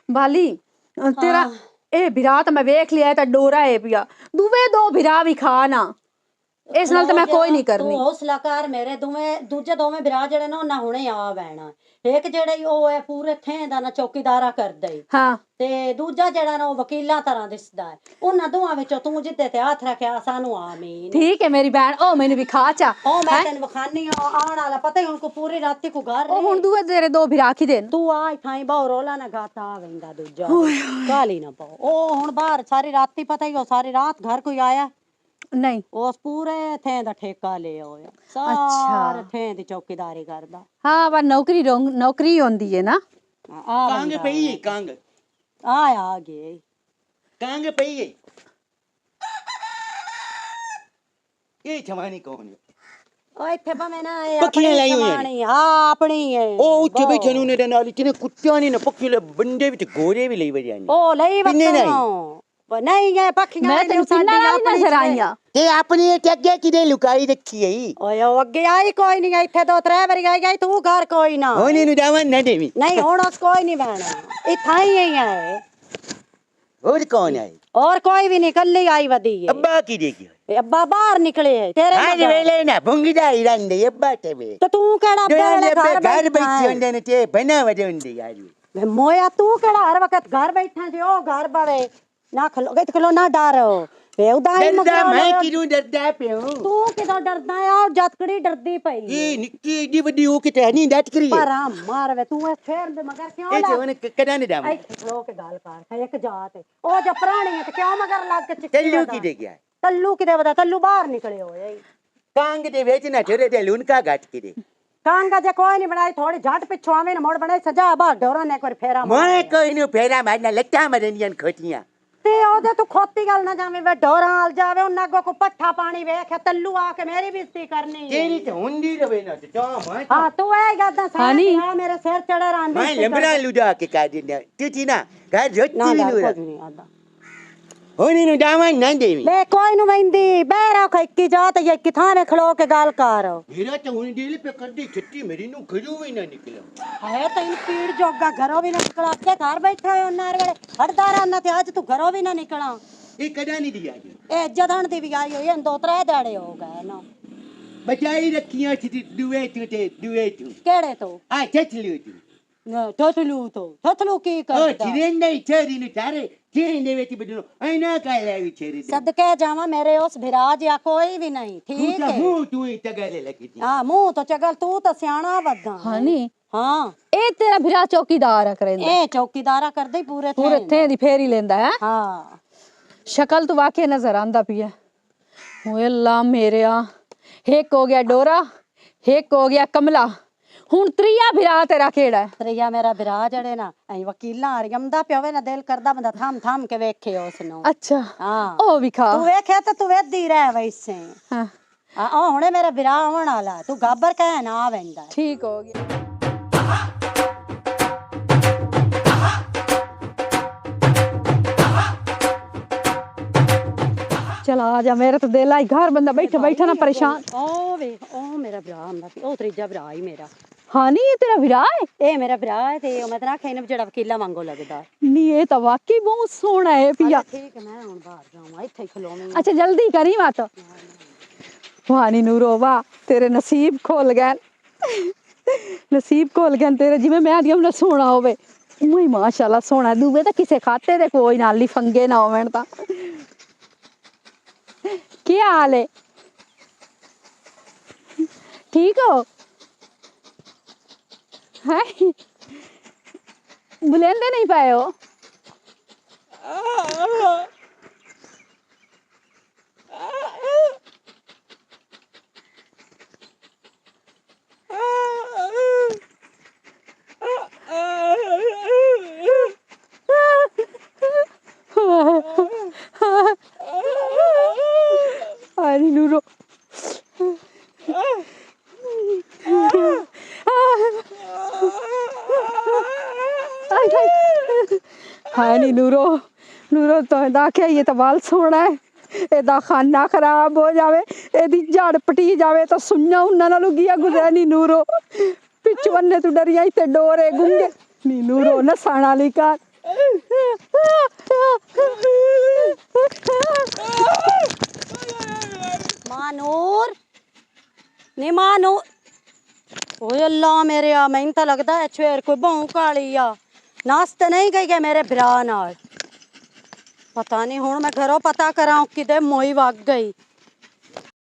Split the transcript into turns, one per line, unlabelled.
ਬਾਲੀ ਤੇਰਾ ਇਹ ਵਿਰਾ ਤਾਂ ਮੈਂ ਵੇਖ ਲਿਆ ਤਾਂ ਡੋਰਾ ਹੈ ਪਿਆ ਦੂਵੇ ਦੋ ਵਿਰਾ ਵੀ ਖਾ ਨਾ ਇਸ ਨਾਲ ਤਾਂ ਮੈਂ ਕੋਈ ਨਹੀਂ ਕਰਨੀ
ਤੂੰ ਹੌਸਲਾ ਕਰ ਮੇਰੇ ਦੂਜੇ ਦੋਵੇਂ ਵਿਰਾ ਜਿਹੜੇ ਨਾ ਉਹਨਾਂ ਹੁਣੇ ਆ ਬੈਣਾ ਇੱਕ ਜਿਹੜਾ ਉਹ ਹੈ ਪੂਰੇ ਥੇਂ ਦਾ ਨਾ ਚੌਕੀਦਾਰਾ ਕਰਦਾ ਈ
ਹਾਂ
ਤੇ ਦੂਜਾ ਜਿਹੜਾ ਨਾ ਉਹ ਵਕੀਲਾਂ ਤਰ੍ਹਾਂ ਦਿਸਦਾ ਹੈ ਉਹਨਾਂ ਦੋਵਾਂ ਵਿੱਚੋਂ ਤੂੰ ਜਿੱਦੇ ਤੇ ਹੱਥ ਰੱਖਿਆ ਸਾਨੂੰ ਆਮੀਨ
ਠੀਕ ਹੈ ਮੇਰੀ ਭੈਣ ਉਹ ਮੈਨੂੰ ਵੀ ਖਾ ਚਾ
ਉਹ ਮੈਂ ਤੈਨੂੰ ਵਿਖਾਨੀ ਆਉਣ ਵਾਲਾ ਪਤਾ ਹੀ ਹੁਣ ਕੋ ਪੂਰੀ ਰਾਤੀ ਕੋ ਘਰ
ਉਹ ਹੁਣ ਦੂਏ ਤੇਰੇ ਦੋ ਵਿਰਾ ਕੀ ਦੇਣ
ਤੂੰ ਆ ਥਾਈ ਬਾਹਰ ਰੋਲਾ ਨਾ ਗਾਤਾ ਆ ਵੈਂਦਾ ਦੂਜਾ ਕਾਲੀ ਨਾ ਪਾਓ ਉਹ ਹੁਣ ਬਾਹਰ ਸਾਰੀ ਰਾਤੀ ਪਤਾ ਹੀ ਉਹ ਸਾਰੀ ਰਾਤ ਘਰ ਕੋਈ ਆਇਆ
ਨਹੀਂ
ਉਸ ਪੂਰੇ ਥੇਂ ਦਾ ਠੇਕਾ ਲਿਆ ਹੋਇਆ ਸਾਰੇ ਥੇਂ ਦੀ ਚੌਕੀਦਾਰੀ ਕਰਦਾ
ਹਾਂ ਵਾ ਨੌਕਰੀ ਹੁੰਦੀ ਹੈ ਨਾ
ਕਾਂਗ ਪਈ ਹੈ ਕਾਂਗ
ਆ ਗਏ
ਕਾਂਗ ਪਈ ਹੈ ਇਹ ਜਵਾਨੀ ਕੌਣ ਹੈ
ਉਹ ਇੱਥੇ ਭਾਵੇਂ ਨਾ ਇਹ
ਪੱਖੀਆਂ ਲਾਈ ਹੋਈਆਂ
ਆਪਣੀ ਹਾਂ ਆਪਣੀ ਹੈ
ਉਹ ਉੱਥੇ ਬੈਠੇ ਨੂੰ ਨੇ ਨਾਲ ਕਿਨੇ ਕੁੱਤਿਆਂ ਨੇ ਨਾ ਪੱਖੀ ਲੈ ਬੰਦੇ ਵਿੱਚ ਗੋਰੇ ਵੀ ਲਈ ਵਜਿਆ ਨਹੀਂ
ਉਹ ਲਈ ਵਤੋਂ ਨਹੀਂ ਗਏ ਪੱਖੀਆਂ
ਮੈਂ ਤੈਨੂੰ ਕਿੰਨਾ ਨਜ਼ਰ ਆਈਆਂ
ਤੇ ਆਪਣੀ ਤੇ ਅੱਗੇ ਕਿਦੇ ਲੁਕਾਈ ਰੱਖੀ ਹੈ
ਓਏ ਉਹ ਅੱਗੇ ਆਈ ਕੋਈ ਨਹੀਂ ਇੱਥੇ ਦੋ ਤਰੇ ਵਾਰੀ ਆਈ ਗਈ ਤੂੰ ਘਰ ਕੋਈ ਨਾ
ਉਹਨੇ ਨੂੰ ਜਾਵਨ ਨਾ ਦੇਵੀ
ਨਹੀਂ ਹੁਣ ਉਸ ਕੋਈ ਨਹੀਂ ਬਹਿਣਾ ਇੱਥਾ ਹੀ ਹੈ
ਹੋਰ ਕੌਣ ਹੈ
और कोई भी निकल आई वदी है
अब्बा की देगी
अब्बा बाहर निकले है तेरे
आज वेले ना भुंगी दा इरंदे अब्बा ते वे
तो तू केड़ा
घर बैठे होंदे ने ते बना वदे होंदे यार
मोया तू केड़ा हर वक्त घर बैठा जे ओ घर बावे ना खलो ना डरो वे उदाई
डरदा मैं किनु डरदा पियो
तू किदा डरदा है और जतकड़ी डरदी पई
ये निक्की दी वडी ओ किते नहीं डट करी
पर मार वे तू ए फेर दे मगर क्यों
ए जे ओने कदा नहीं डाव
खलो के गाल कर एक जात ओ जो प्राणी है तो क्यों मगर लग के
तल्लू की दे गया
तल्लू की दे बता तल्लू बाहर निकले होए
कांग दे वेच ना छोरे दे लुनका घाट की दे
कांगा जे कोई नहीं बनाई थोड़ी झट पिछो आवे न मोड़ बनाई सजा बाहर डोरा ने कोई फेरा
मैं कोई नु फेरा मारना लट्टा मरनियन खोटियां
ते ओदे तू खोती गल ना जावे वे डोरा हाल जावे उन अगो को पट्ठा पानी वेखे तल्लू आके मेरी बेइज्जती करनी
तेरी तो हुंदी रवे ना तो मैं
हां तू ए गदा सानी हां मेरे सिर चढ़े रांदी
मैं लंबड़ा लुडा के का दिन तू थी ना घर जोती भी लुरा होनी नु जावन ना देवी
ले कोई नु वेंदी बेरा खक्की जात ये किथा में खलो के गाल कर
मेरा तो हुन दिल पे कर दी छट्टी मेरी नु खजू भी ना निकला
है तो इन पीड़ जोगा घरों भी ना निकला के घर बैठा है उन्नार वेले हड़दारा ना ते आज तू घरों भी ना निकला
ये कदा नहीं दिया जी
ए जदन दी भी आई होई दो त्रै दाड़े हो गए ना
बचाई रखियां थी दुए तू
केड़े तो
आ छछलियो तू
थथलू की
ओ
करदा
छिरेंदे छेरी नु तारे छिरेंदे वेच बदनो ऐना का लावी छेरी
सदके जावा मेरे उस भिराज या कोई भी नहीं ठीक है
तू ही तगले लगी थी
हां मुंह तो चगल तू तो सियाना वदा
हानी
हां
ਇਹ ਤੇਰਾ ਵਿਰਾ ਚੌਕੀਦਾਰ ਆ ਕਰੇਂਦਾ
ए चौकीदारा करदे पूरे
ਪੂਰੇ ਥੇ ਦੀ ਫੇਰੀ ਲੈਂਦਾ ਹੈ
हां
ਸ਼ਕਲ ਤੋਂ ਵਾਕਿਆ ਨਜ਼ਰ ਆਂਦਾ ਪਿਆ ਓਏ ਅੱਲਾ ਮੇਰਿਆ ਇੱਕ ਹੋ ਗਿਆ ਡੋਰਾ ਇੱਕ ਹੋ ਗਿਆ ਕਮਲਾ ਹੁਣ ਤਰੀਆ ਵਿਰਾ ਤੇਰਾ ਕਿਹੜਾ ਹੈ
ਤਰੀਆ ਮੇਰਾ ਵਿਰਾ ਜੜੇ ਨਾ ਐ ਵਕੀਲਾਂ ਆਰਿਯਮਦਾ ਪਿਓਵੇ ਨਾ ਦਿਲ ਕਰਦਾ ਬੰਦਾ ਥਮ ਕੇ ਵੇਖੇ ਉਸ ਨੂੰ
ਅੱਛਾ
ਹਾਂ
ਉਹ ਵਿਖਾ
ਤੂੰ ਵੇਖੇ ਤਾਂ ਤੂੰ ਵੇਦੀ ਰਹਿ ਵੈਸੇ
ਹਾਂ
ਆ ਹੁਣੇ ਮੇਰਾ ਵਿਰਾ ਆਉਣ ਵਾਲਾ ਤੂੰ ਗਾਬਰ ਕਹਿ ਨਾ ਵੈਂਦਾ
ਠੀਕ ਹੋ ਗਿਆ चला आ जा मेरा तो दिल आई घर बंदा बैठा बैठा ना परेशान
ओ वे ओ मेरा विरा आंदा सी ओ त्रीजा विरा ही मेरा
हाँ नहीं ये तेरा विरा है
ए मेरा विरा है ते मैं तेरा खेने जड़ा वकीला वांगो लगदा
नहीं ये तो वाकई बहुत सोहना है पिया
ठीक है मैं हुन बाहर जाऊं इथे खलोवी
अच्छा जल्दी करी मत वानी नूरो वाह तेरे नसीब खोल गए तेरे जिवें मैं आदि हमने सोना होवे उई माशाल्लाह सोना दूबे तो किसे खाते दे कोई नाली फंगे ना होवन ता क्या हाल है ठीक हो है बुलेंदे नहीं पाए हो अरे नूरो हाय नी नूरो नूरो तो दाखे ये तो बाल सोना है एदा खाना खराब हो जावे एदी जड़ पटी जावे तो सुन्ना उन्ना ना लुगिया गुजरा नी नूरो पिछवन्ने तू डरिया इते डोरे गुंगे नी नूरो नसाना लिका
मानूर नी मानूर ओए अल्लाह मेरे आ मैनू तो लगदा है छेर कोई भौं काली आ नास ते नहीं गई मेरे भरा नाल पता नहीं हुण मैं घरों पता करा किते मोई वग गई।